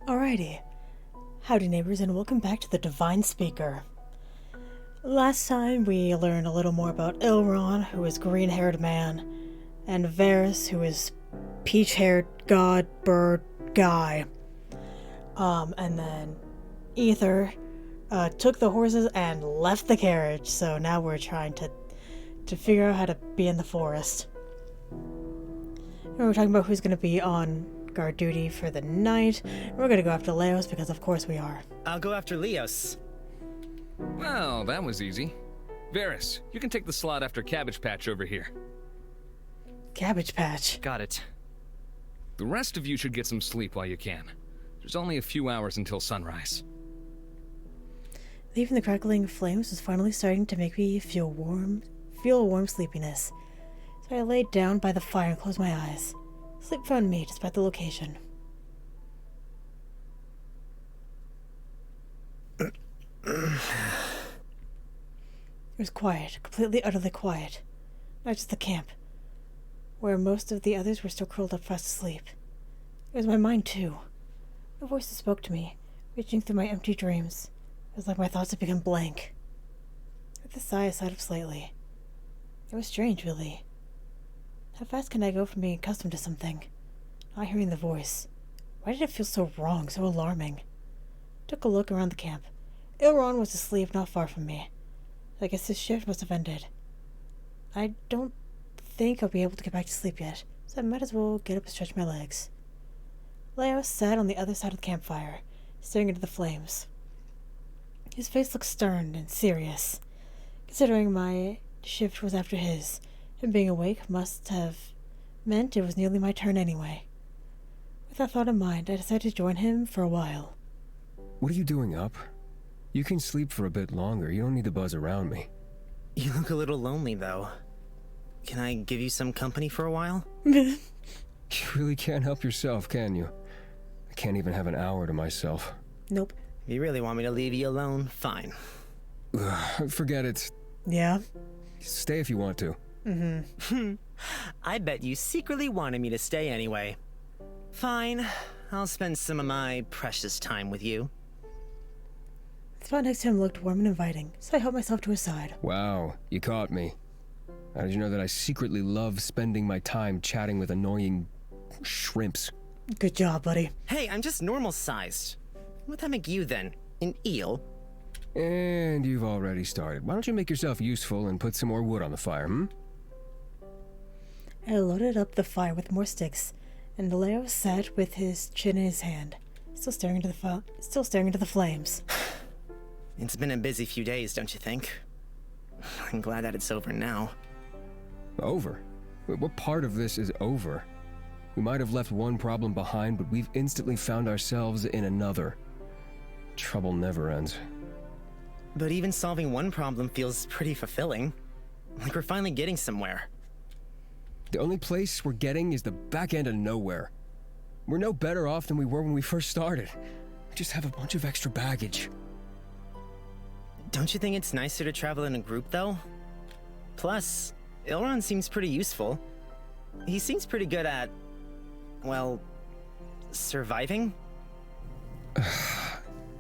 Alrighty. Howdy neighbors and welcome back to the Devine Speaker. Last time we learned a little more about Ilron, who is green-haired man, and Varys, who is peach-haired god bird guy. And then Ether took the horses and left the carriage, so now we're trying to figure out how to be in the forest. And we're talking about who's going to be on guard duty for the night. We're going to go after Leos because of course we are. I'll go after Leos. Well, that was easy. Varys, you can take the slot after Cabbage Patch over here. Cabbage Patch. Got it. The rest of you should get some sleep while you can. There's only a few hours until sunrise. Leaving the crackling flames was finally starting to make me feel a warm sleepiness. So I laid down by the fire and closed my eyes. Sleep found me despite the location. It was quiet, completely, utterly quiet. Not just the camp, where most of the others were still curled up fast asleep. It was my mind, too. No voices spoke to me, reaching through my empty dreams. It was like my thoughts had become blank. With a sigh, I sat up slightly. It was strange, really. How fast can I go from being accustomed to something? Not hearing the voice. Why did it feel so wrong, so alarming? Took a look around the camp. Ilron was asleep not far from me. I guess his shift must have ended. I don't think I'll be able to get back to sleep yet, so I might as well get up and stretch my legs. Leos sat on the other side of the campfire, staring into the flames. His face looked stern and serious. Considering my shift was after his, him being awake must have meant it was nearly my turn anyway. With that thought in mind, I decided to join him for a while. What are you doing up? You can sleep for a bit longer. You don't need to buzz around me. You look a little lonely, though. Can I give you some company for a while? You really can't help yourself, can you? I can't even have an hour to myself. Nope. If you really want me to leave you alone, fine. Forget it. Yeah? Stay if you want to. Mm-hmm. I bet you secretly wanted me to stay anyway. Fine. I'll spend some of my precious time with you. The spot next to him looked warm and inviting, so I helped myself to his side. Wow, you caught me. How did you know that I secretly love spending my time chatting with annoying shrimps? Good job, buddy. Hey, I'm just normal-sized. What'd that make you, then? An eel? And you've already started. Why don't you make yourself useful and put some more wood on the fire, hmm? I loaded up the fire with more sticks, and Leo sat with his chin in his hand, still staring into the flames. It's been a busy few days, don't you think? I'm glad that it's over now. Over? What part of this is over? We might have left one problem behind, but we've instantly found ourselves in another. Trouble never ends. But even solving one problem feels pretty fulfilling. Like we're finally getting somewhere. The only place we're getting is the back end of nowhere. We're no better off than we were when we first started. We just have a bunch of extra baggage. Don't you think it's nicer to travel in a group, though? Plus, Ilron seems pretty useful. He seems pretty good at, well, surviving?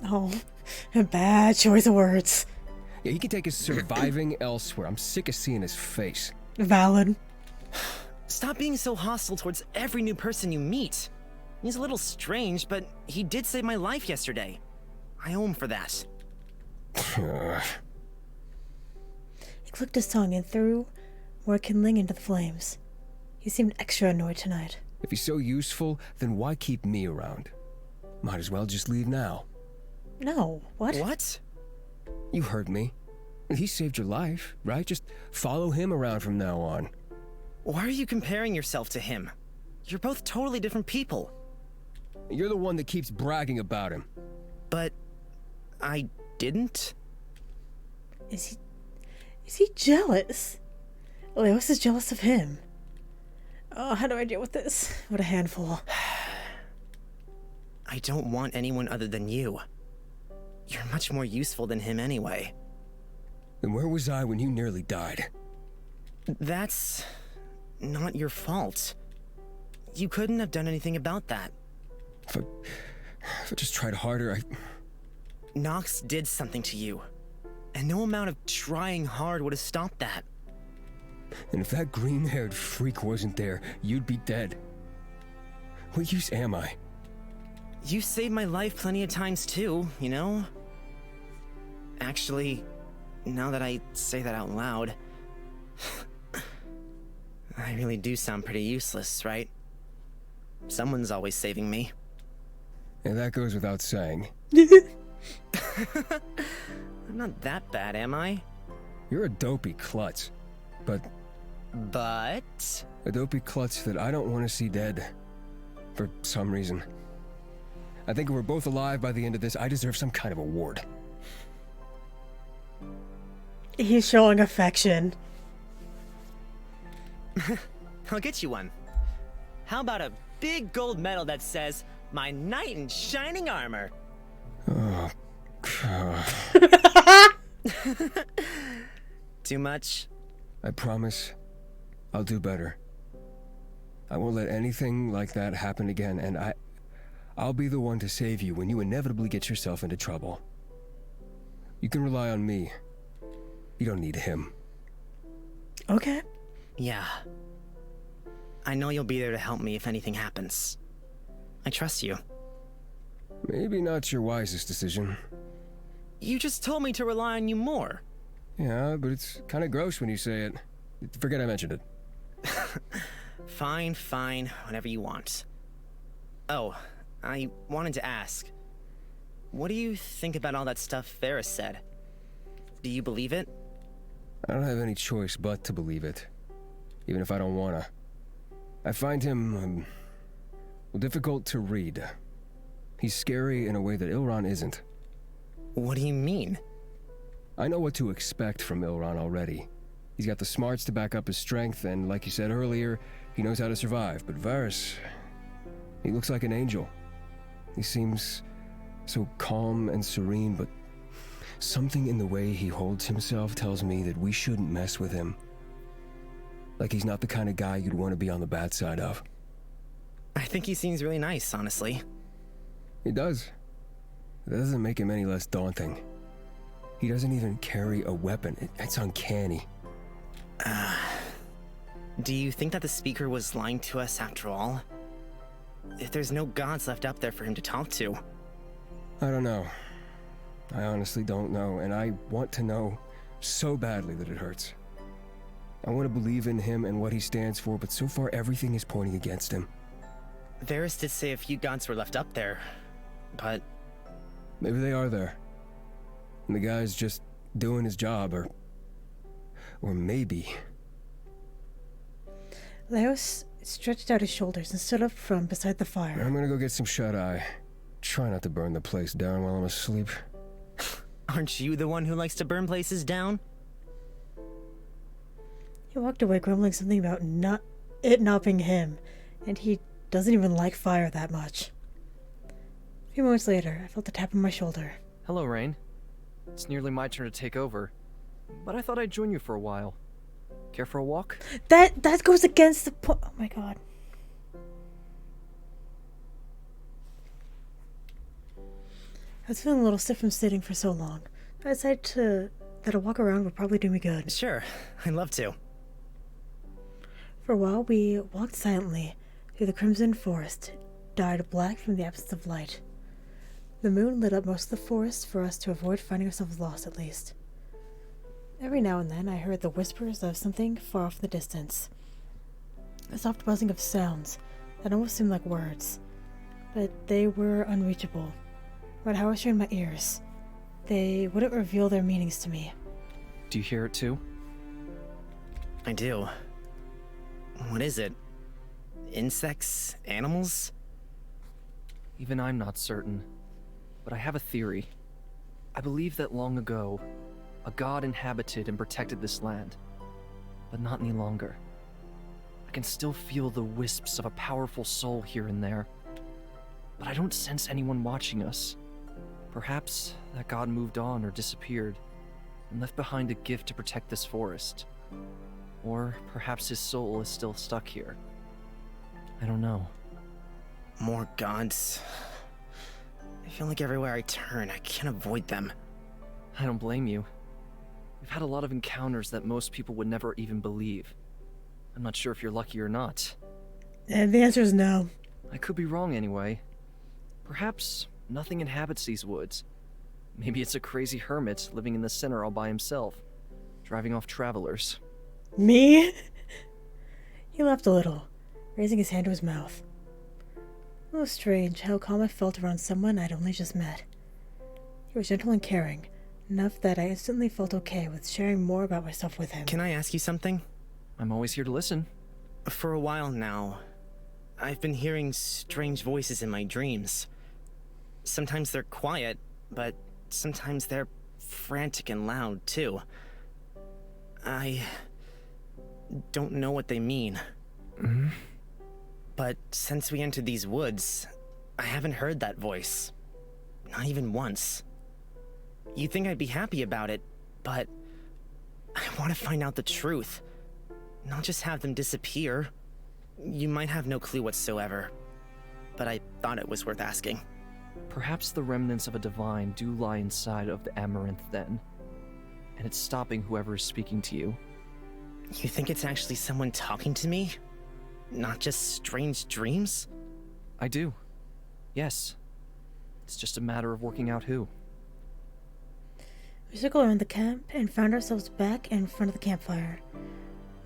Oh, bad choice of words. Yeah, he can take his surviving elsewhere. I'm sick of seeing his face. Valid. Stop being so hostile towards every new person you meet. He's a little strange, but he did save my life yesterday. I owe him for that. He clicked his tongue and threw more kindling into the flames. He seemed extra annoyed tonight. If he's so useful, then why keep me around? Might as well just leave now. No, what? What? You heard me. He saved your life, right? Just follow him around from now on. Why are you comparing yourself to him? You're both totally different people. You're the one that keeps bragging about him. But I didn't? Is he jealous? Leos is jealous of him. Oh, how do I deal with this? What a handful. I don't want anyone other than you. You're much more useful than him anyway. Then where was I when you nearly died? That's not your fault. You couldn't have done anything about that. If I just tried harder, Nox did something to you, and no amount of trying hard would have stopped that. And if that green-haired freak wasn't there, you'd be dead. What use am I? You saved my life plenty of times too, you know? Actually, now that I say that out loud, I really do sound pretty useless, right? Someone's always saving me. And that goes without saying. I'm not that bad, am I? You're a dopey klutz. But But... a dopey klutz that I don't want to see dead. For some reason. I think if we're both alive by the end of this, I deserve some kind of award. He's showing affection. I'll get you one. How about a big gold medal that says, "My knight in shining armor"? Oh, God. Too much? I promise I'll do better. I won't let anything like that happen again, and I'll be the one to save you when you inevitably get yourself into trouble. You can rely on me. You don't need him. Okay. Yeah. I know you'll be there to help me if anything happens. I trust you. Maybe not your wisest decision. You just told me to rely on you more. Yeah, but it's kind of gross when you say it. Forget I mentioned it. Fine, fine, whatever you want. Oh, I wanted to ask. What do you think about all that stuff Ferris said? Do you believe it? I don't have any choice but to believe it. Even if I don't wanna. I find him, difficult to read. He's scary in a way that Ilron isn't. What do you mean? I know what to expect from Ilron already. He's got the smarts to back up his strength, and like you said earlier, he knows how to survive. But Varys, he looks like an angel. He seems so calm and serene, but something in the way he holds himself tells me that we shouldn't mess with him. Like he's not the kind of guy you'd want to be on the bad side of. I think he seems really nice, honestly. He does. That doesn't make him any less daunting. He doesn't even carry a weapon. It's uncanny. Do you think that the speaker was lying to us after all? If there's no gods left up there for him to talk to. I don't know. I honestly don't know, and I want to know so badly that it hurts. I want to believe in him and what he stands for, but so far everything is pointing against him. Varys did say a few gods were left up there, but... Maybe they are there. And the guy's just doing his job, or maybe... Leos stretched out his shoulders and stood up from beside the fire. I'm gonna go get some shut-eye. Try not to burn the place down while I'm asleep. Aren't you the one who likes to burn places down? He walked away grumbling something about it not being him, and he doesn't even like fire that much. A few moments later, I felt a tap on my shoulder. Hello, Rain. It's nearly my turn to take over, but I thought I'd join you for a while. Care for a walk? That goes against the point. Oh my god. I was feeling a little stiff from sitting for so long. I decided that a walk around would probably do me good. Sure, I'd love to. For a while, we walked silently through the crimson forest, dyed black from the absence of light. The moon lit up most of the forest for us to avoid finding ourselves lost, at least. Every now and then, I heard the whispers of something far off in the distance. A soft buzzing of sounds that almost seemed like words, but they were unreachable. No matter how I strained my ears, they wouldn't reveal their meanings to me. Do you hear it too? I do. What is it? Insects? Animals? Even I'm not certain, but I have a theory. I believe that long ago, a god inhabited and protected this land, but not any longer. I can still feel the wisps of a powerful soul here and there, but I don't sense anyone watching us. Perhaps that god moved on or disappeared, and left behind a gift to protect this forest. Or perhaps his soul is still stuck here. I don't know. More gods. feel like everywhere I turn, I can't avoid them. I don't blame you. We've had a lot of encounters that most people would never even believe. I'm not sure if you're lucky or not. And the answer is no. I could be wrong anyway. Perhaps nothing inhabits these woods. Maybe it's a crazy hermit living in the center all by himself, driving off travelers. Me? He laughed a little, raising his hand to his mouth. It was strange how calm I felt around someone I'd only just met. He was gentle and caring, enough that I instantly felt okay with sharing more about myself with him. Can I ask you something? I'm always here to listen. For a while now, I've been hearing strange voices in my dreams. Sometimes they're quiet, but sometimes they're frantic and loud, too. I don't know what they mean. Mm-hmm. But since we entered these woods, I haven't heard that voice. Not even once. You'd think I'd be happy about it, but I want to find out the truth. Not just have them disappear. You might have no clue whatsoever, but I thought it was worth asking. Perhaps the remnants of a divine do lie inside of the Amaranth then, and it's stopping whoever is speaking to you. You think it's actually someone talking to me? Not just strange dreams? I do. Yes. It's just a matter of working out who. We circled around the camp and found ourselves back in front of the campfire.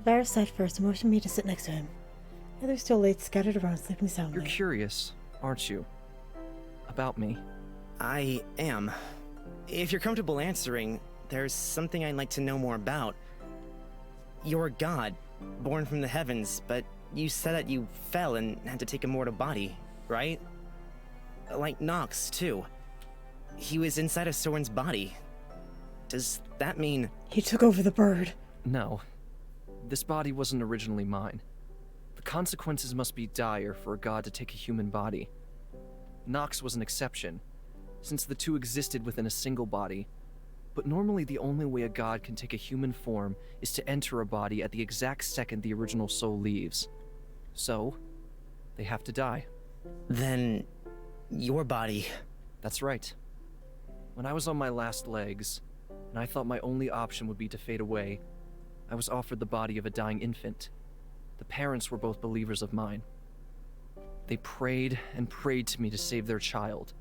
Varys sat first and motioned me to sit next to him. The others still lay scattered around, sleeping soundly. You're curious, aren't you? About me. I am. If you're comfortable answering, there's something I'd like to know more about. You're a god, born from the heavens, but you said that you fell and had to take a mortal body, right? Like Nox, too. He was inside of Soren's body. Does that mean... He took over the bird. No. This body wasn't originally mine. The consequences must be dire for a god to take a human body. Nox was an exception, since the two existed within a single body. But normally the only way a god can take a human form is to enter a body at the exact second the original soul leaves. So, they have to die. Then... your body... That's right. When I was on my last legs, and I thought my only option would be to fade away, I was offered the body of a dying infant. The parents were both believers of mine. They prayed and prayed to me to save their child,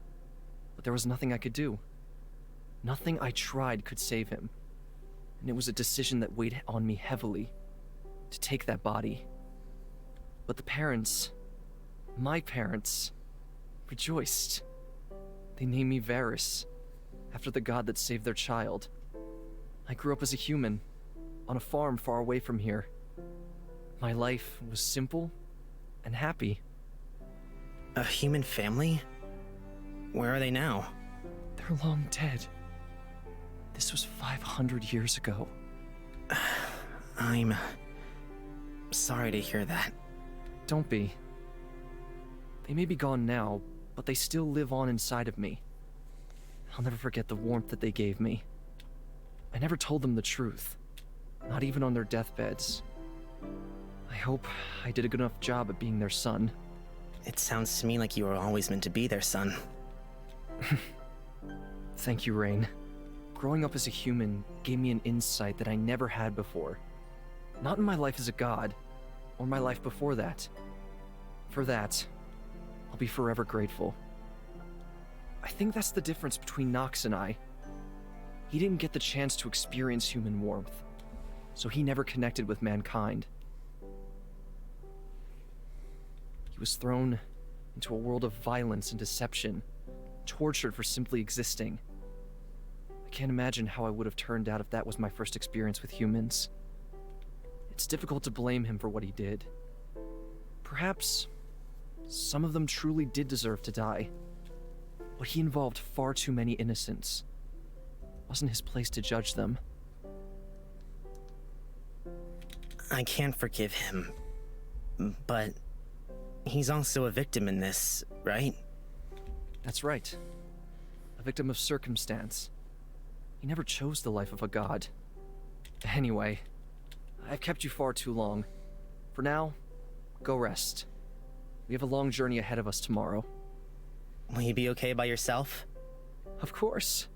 but there was nothing I could do. Nothing I tried could save him, and it was a decision that weighed on me heavily, to take that body. But the parents, my parents, rejoiced. They named me Varys, after the god that saved their child. I grew up as a human, on a farm far away from here. My life was simple and happy. A human family? Where are they now? They're long dead. This was 500 years ago. I'm... sorry to hear that. Don't be. They may be gone now, but they still live on inside of me. I'll never forget the warmth that they gave me. I never told them the truth, not even on their deathbeds. I hope I did a good enough job at being their son. It sounds to me like you were always meant to be their son. Thank you, Rain. Growing up as a human gave me an insight that I never had before. Not in my life as a god, or my life before that. For that, I'll be forever grateful. I think that's the difference between Nox and I. He didn't get the chance to experience human warmth, so he never connected with mankind. He was thrown into a world of violence and deception, tortured for simply existing. I can't imagine how I would have turned out if that was my first experience with humans. It's difficult to blame him for what he did. Perhaps some of them truly did deserve to die, but he involved far too many innocents. It wasn't his place to judge them. I can't forgive him, but he's also a victim in this, right? That's right. A victim of circumstance. He never chose the life of a god. Anyway, I've kept you far too long. For now, go rest. We have a long journey ahead of us tomorrow. Will you be okay by yourself? Of course.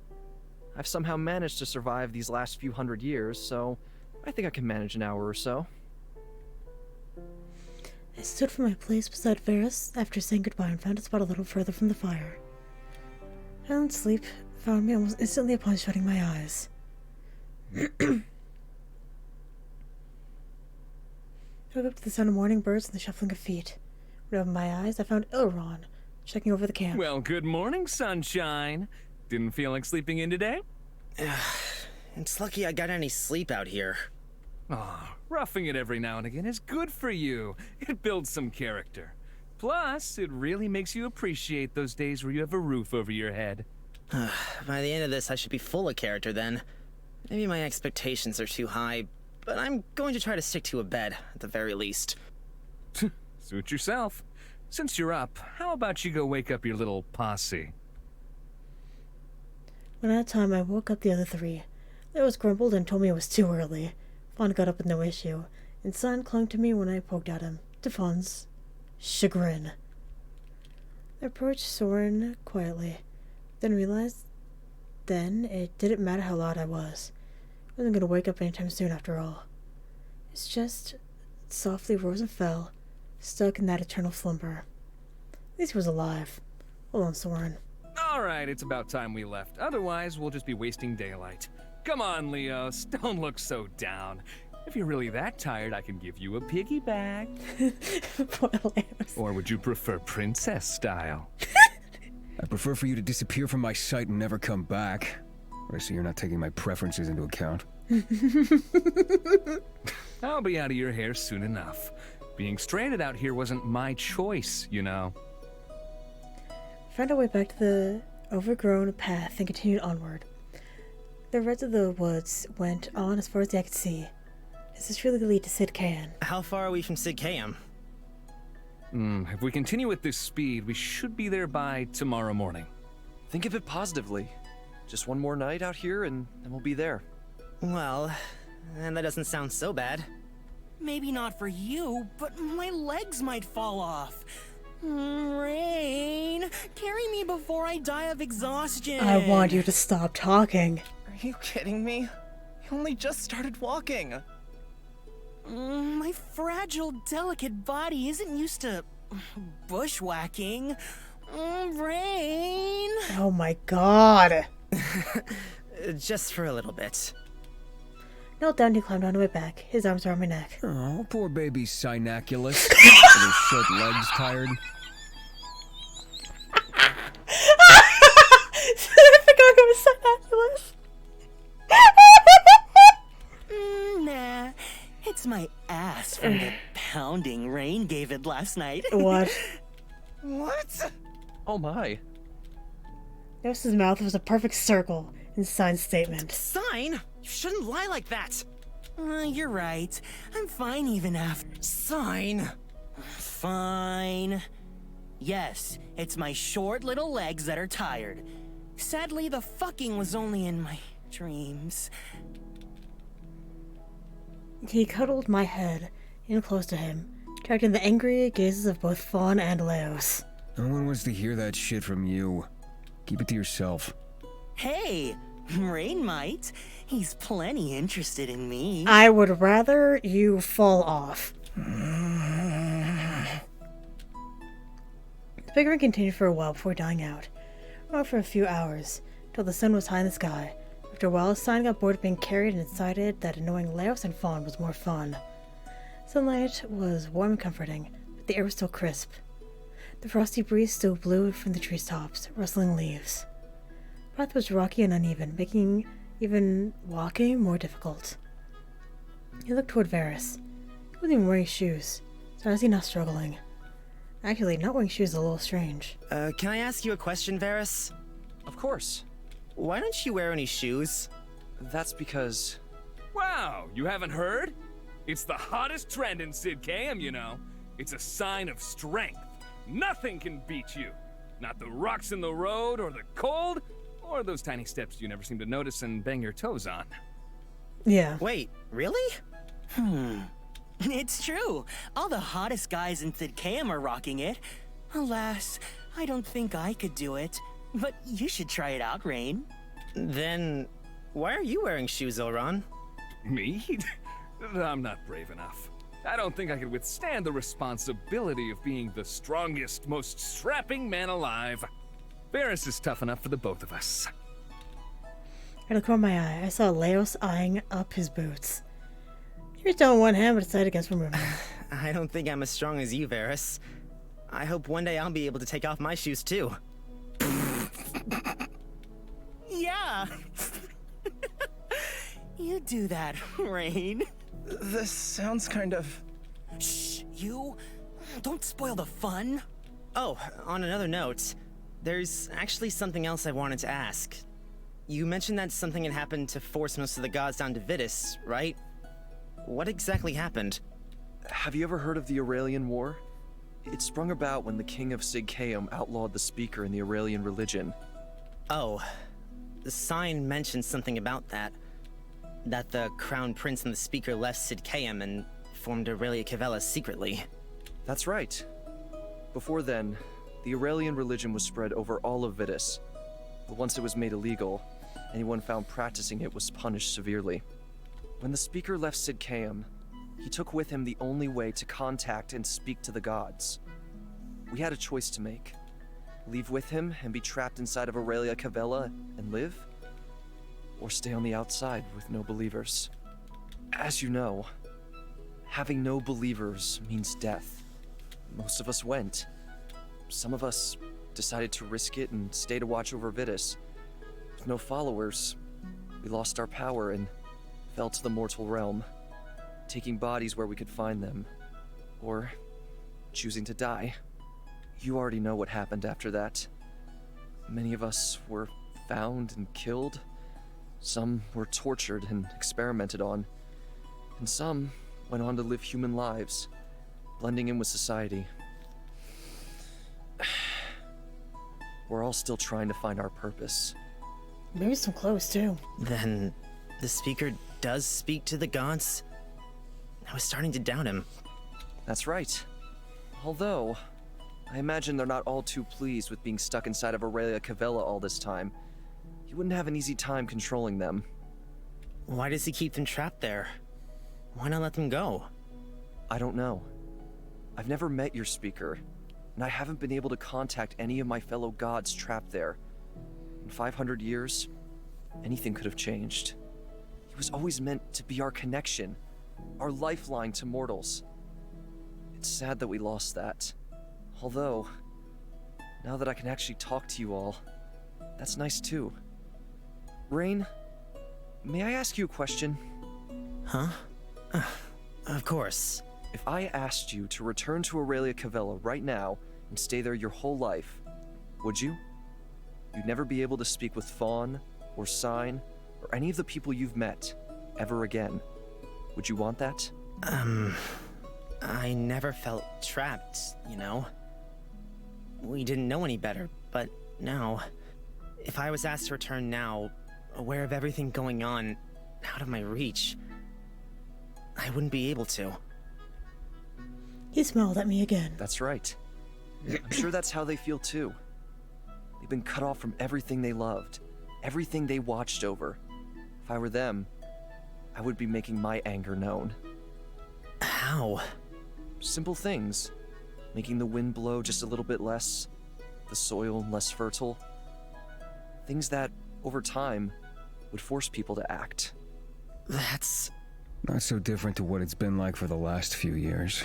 I've somehow managed to survive these last few hundred years, so I think I can manage an hour or so. I stood from my place beside Varys after saying goodbye and found a spot a little further from the fire. Violent sleep found me almost instantly upon shutting my eyes. I woke up to the sound of morning birds and the shuffling of feet. When I opened my eyes, I found Elrond checking over the camp. Well, good morning, sunshine. Didn't feel like sleeping in today? It's lucky I got any sleep out here. Aw, roughing it every now and again is good for you. It builds some character. Plus, it really makes you appreciate those days where you have a roof over your head. By the end of this, I should be full of character then. Maybe my expectations are too high, but I'm going to try to stick to a bed, at the very least. Suit yourself. Since you're up, how about you go wake up your little posse? When at a time, I woke up the other three. Lewis grumbled and told me it was too early. Fawn got up with no issue, and Son clung to me when I poked at him, to Fawn's chagrin. I approached Soren quietly, then realized it didn't matter how loud I was. I wasn't going to wake up anytime soon after all. It's just softly rose and fell, stuck in that eternal slumber. At least he was alive. Hold on, Soren. All right, it's about time we left. Otherwise, we'll just be wasting daylight. Come on, Leos, don't look so down. If you're really that tired, I can give you a piggyback. Poor Leos. Or would you prefer princess style? I prefer for you to disappear from my sight and never come back. But I see you're not taking my preferences into account. I'll be out of your hair soon enough. Being stranded out here wasn't my choice, you know. I found our way back to the overgrown path and continued onward. The rest of the woods went on as far as the eye could see. Does this really lead to Sid Caen? How far are we from Sid Caem? If we continue at this speed, we should be there by tomorrow morning. Think of it positively. Just one more night out here and then we'll be there. Well, and that doesn't sound so bad. Maybe not for you, but my legs might fall off. Rain, carry me before I die of exhaustion. I want you to stop talking. Are you kidding me? You only just started walking. My fragile, delicate body isn't used to bushwhacking. Rain. Oh my god. Just for a little bit. Knelt down, he climbed onto my back. His arms around my neck. Oh, poor baby's synaculous. With his short legs tired. I forgot it was synaculous. Nah, it's my ass from the pounding Rain gave it last night. What? What? Oh my. Notice's mouth was a perfect circle in Sign's statement. Sign? You shouldn't lie like that! You're right. I'm fine even after. Sign? Fine. Yes, it's my short little legs that are tired. Sadly, the fucking was only in my dreams. He cuddled my head in close to him, attracting the angry gazes of both Fawn and Leos. No one wants to hear that shit from you. Keep it to yourself. Hey, Rain might. He's plenty interested in me. I would rather you fall off. The bickering continued for a while before dying out. Or for a few hours, till the sun was high in the sky. After a while, Sign got bored of being carried and decided that annoying Leos and Fawn was more fun. Sunlight was warm and comforting, but the air was still crisp. The frosty breeze still blew from the treetops, rustling leaves. The path was rocky and uneven, making even walking more difficult. He looked toward Varys. He wasn't even wearing shoes, so how is he not struggling? Actually, not wearing shoes is a little strange. Can I ask you a question, Varys? Of course. Why don't you wear any shoes? That's because... Wow, you haven't heard? It's the hottest trend in Sid Caem, you know. It's a sign of strength. Nothing can beat you. Not the rocks in the road, or the cold, or those tiny steps you never seem to notice and bang your toes on. Yeah. Wait, really? It's true. All the hottest guys in Sid Caem are rocking it. Alas, I don't think I could do it, but you should try it out, Rain. Then, why are you wearing shoes, Elron? Me? I'm not brave enough. I don't think I could withstand the responsibility of being the strongest, most strapping man alive. Varys is tough enough for the both of us. Out of the corner of my eye, I saw Leos eyeing up his boots. He reached out one hand but decided against removing them. I don't think I'm as strong as you, Varys. I hope one day I'll be able to take off my shoes too. Yeah. You do that, Rain. This sounds kind of... Shh, you. Don't spoil the fun. Oh, on another note, there's actually something else I wanted to ask. You mentioned that something had happened to force most of the gods down to Vidus, right? What exactly happened? Have you ever heard of the Aurelian War? It sprung about when the king of Sigcaum outlawed the Speaker in the Aurelian religion. Oh, the sign mentioned something about that. That the Crown Prince and the Speaker left Sidcaeum and formed Aurelia Cavella secretly. That's right. Before then, the Aurelian religion was spread over all of Vidus. But once it was made illegal, anyone found practicing it was punished severely. When the Speaker left Sidcaeum, he took with him the only way to contact and speak to the gods. We had a choice to make. Leave with him and be trapped inside of Aurelia Cavella and live? Or stay on the outside with no believers. As you know, having no believers means death. Most of us went. Some of us decided to risk it and stay to watch over Vidus. With no followers, we lost our power and fell to the mortal realm, taking bodies where we could find them, or choosing to die. You already know what happened after that. Many of us were found and killed. Some were tortured and experimented on, and some went on to live human lives, blending in with society. We're all still trying to find our purpose. Maybe some clothes, too. Then, the Speaker does speak to the gods? I was starting to doubt him. That's right. Although, I imagine they're not all too pleased with being stuck inside of Aurelia Cavella all this time. You wouldn't have an easy time controlling them. Why does he keep them trapped there? Why not let them go? I don't know. I've never met your Speaker, and I haven't been able to contact any of my fellow gods trapped there. In 500 years, anything could have changed. He was always meant to be our connection, our lifeline to mortals. It's sad that we lost that. Although, now that I can actually talk to you all, that's nice too. Rain, may I ask you a question? Huh? Of course. If I asked you to return to Aurelia Cavella right now and stay there your whole life, would you? You'd never be able to speak with Fawn, or Sign, or any of the people you've met, ever again. Would you want that? I never felt trapped, you know? We didn't know any better, but now... If I was asked to return now, aware of everything going on, out of my reach, I wouldn't be able to. He smiled at me again. That's right. I'm sure that's how they feel too. They've been cut off from everything they loved, everything they watched over. If I were them, I would be making my anger known. How? Simple things. Making the wind blow just a little bit less, the soil less fertile. Things that, over time, would force people to act. That's... Not so different to what it's been like for the last few years.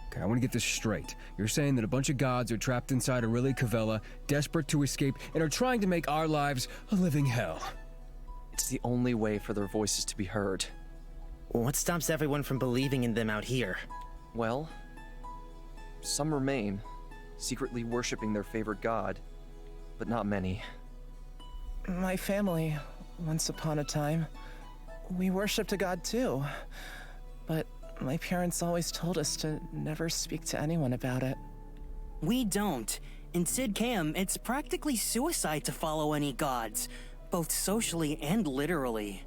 Okay, I want to get this straight. You're saying that a bunch of gods are trapped inside Aurelia Cavella, desperate to escape, and are trying to make our lives a living hell. It's the only way for their voices to be heard. What stops everyone from believing in them out here? Well, some remain, secretly worshipping their favorite god, but not many. My family, once upon a time, we worshipped a god too. But my parents always told us to never speak to anyone about it. We don't. In Sidcaum, it's practically suicide to follow any gods, both socially and literally.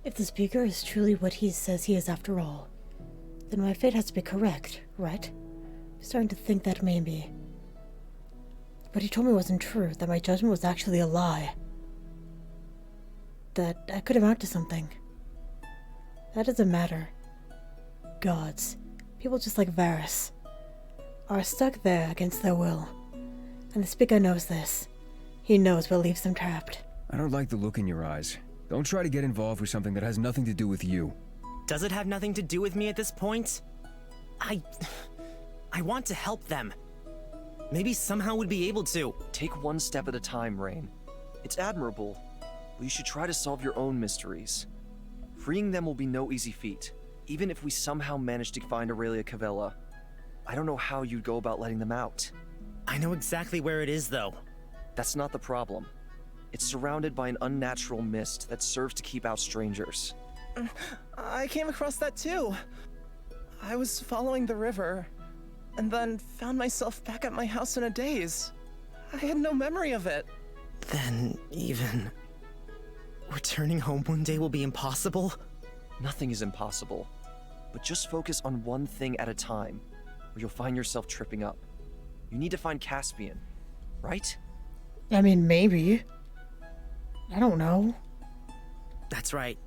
If the Speaker is truly what he says he is after all, then my fate has to be correct, right? I'm starting to think that maybe. But he told me it wasn't true, that my judgment was actually a lie. That I could amount to something. That doesn't matter. Gods, people just like Varys, are stuck there against their will. And the Speaker knows this. He knows what leaves them trapped. I don't like the look in your eyes. Don't try to get involved with something that has nothing to do with you. Does it have nothing to do with me at this point? I want to help them. Maybe somehow would be able to. Take one step at a time, Rain. It's admirable, but you should try to solve your own mysteries. Freeing them will be no easy feat, even if we somehow manage to find Aurelia Cavella. I don't know how you'd go about letting them out. I know exactly where it is, though. That's not the problem. It's surrounded by an unnatural mist that serves to keep out strangers. I came across that too. I was following the river, and then found myself back at my house in a daze. I had no memory of it. Then even returning home one day will be impossible? Nothing is impossible, but just focus on one thing at a time, or you'll find yourself tripping up. You need to find Caspian, right? I mean, maybe. I don't know. That's right.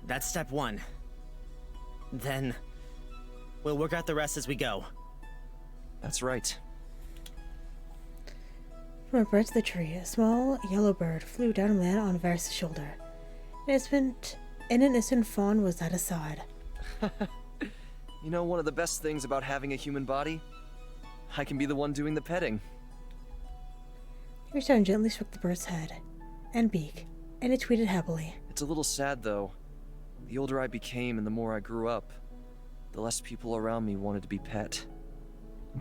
That's step one. Then we'll work out the rest as we go. That's right. From a branch of the tree, a small yellow bird flew down and landed on Varys' shoulder. In an instant, Fawn was at his side. You know, one of the best things about having a human body? I can be the one doing the petting. He reached out and gently stroked the bird's head and beak, and it tweeted happily. It's a little sad, though. The older I became and the more I grew up, the less people around me wanted to be pet.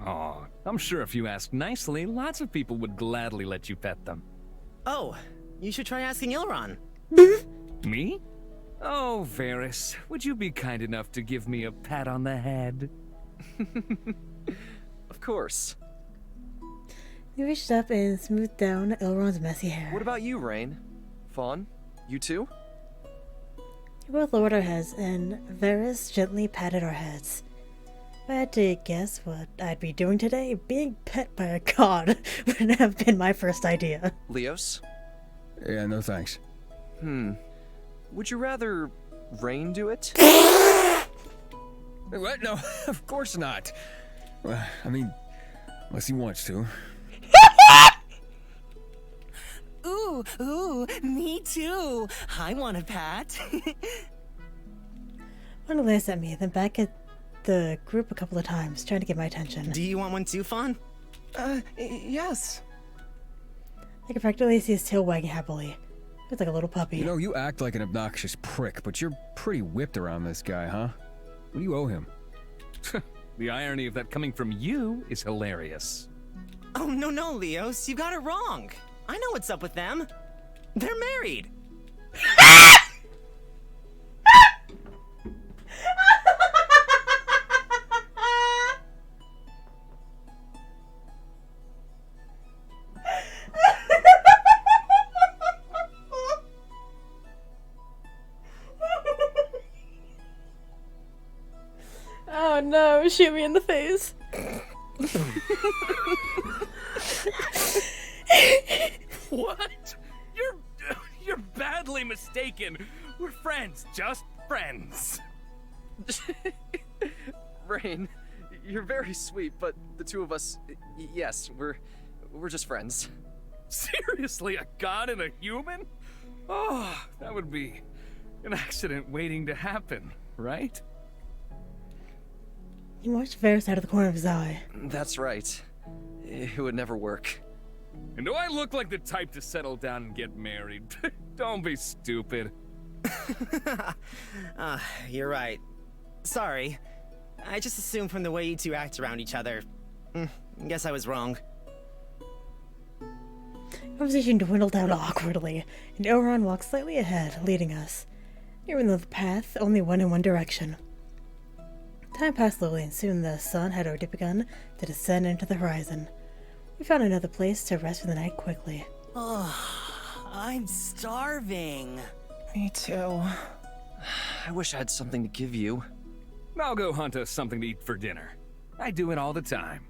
Aw, I'm sure if you asked nicely, lots of people would gladly let you pet them. Oh, you should try asking Ilron. Me? Oh, Varys, would you be kind enough to give me a pat on the head? Of course. He reached up and smoothed down Elrond's messy hair. What about you, Rain? Fawn? You too? We both lowered our heads, and Varys gently patted our heads. If I had to guess what I'd be doing today, being pet by a god would have been my first idea. Leos? Yeah, no thanks. Would you rather Rain do it? What? No, of course not. Well, I mean, unless he wants to. Ooh, me too. I want a pat. One glanced at me, then back at the group a couple of times, trying to get my attention. Do you want one too, Fawn? Yes. I could practically see his tail wagging happily. It's like a little puppy. You know, you act like an obnoxious prick, but you're pretty whipped around this guy, huh? What do you owe him? The irony of that coming from you is hilarious. Oh, no, Leos, you got it wrong. I know what's up with them. They're married. Oh no, shoot me in the face. What? You're badly mistaken. We're friends, just friends. Rain, you're very sweet, but the two of us, yes, we're just friends. Seriously, a god and a human? Oh, that would be an accident waiting to happen, right? He watched Varys out of the corner of his eye. That's right. It would never work. And do I look like the type to settle down and get married? Don't be stupid. You're right. Sorry. I just assumed from the way you two act around each other. Guess I was wrong. Conversation dwindled down awkwardly, and Elrond walked slightly ahead, leading us. Even though the path only went in one direction. Time passed slowly, and soon the sun had already begun to descend into the horizon. We found another place to rest for the night quickly. Oh, I'm starving. Me too. I wish I had something to give you. I'll go hunt us something to eat for dinner. I do it all the time.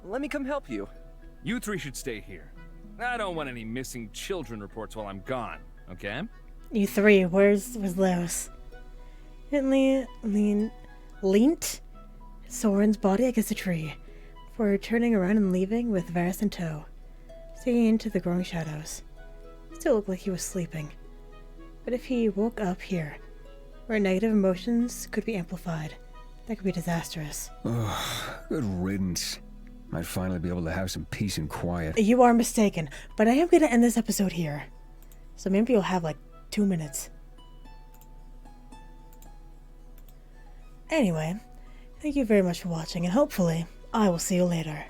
Let me come help you. You three should stay here. I don't want any missing children reports while I'm gone, okay? You three, was Leos? Gently leant Soren's body against a tree, before turning around and leaving with Varys in tow, staring into the growing shadows. He still looked like he was sleeping. But if he woke up here, where negative emotions could be amplified, that could be disastrous. Ugh, good riddance. Might finally be able to have some peace and quiet. You are mistaken, but I am going to end this episode here. So maybe you'll have like 2 minutes. Anyway, thank you very much for watching, and hopefully, I will see you later.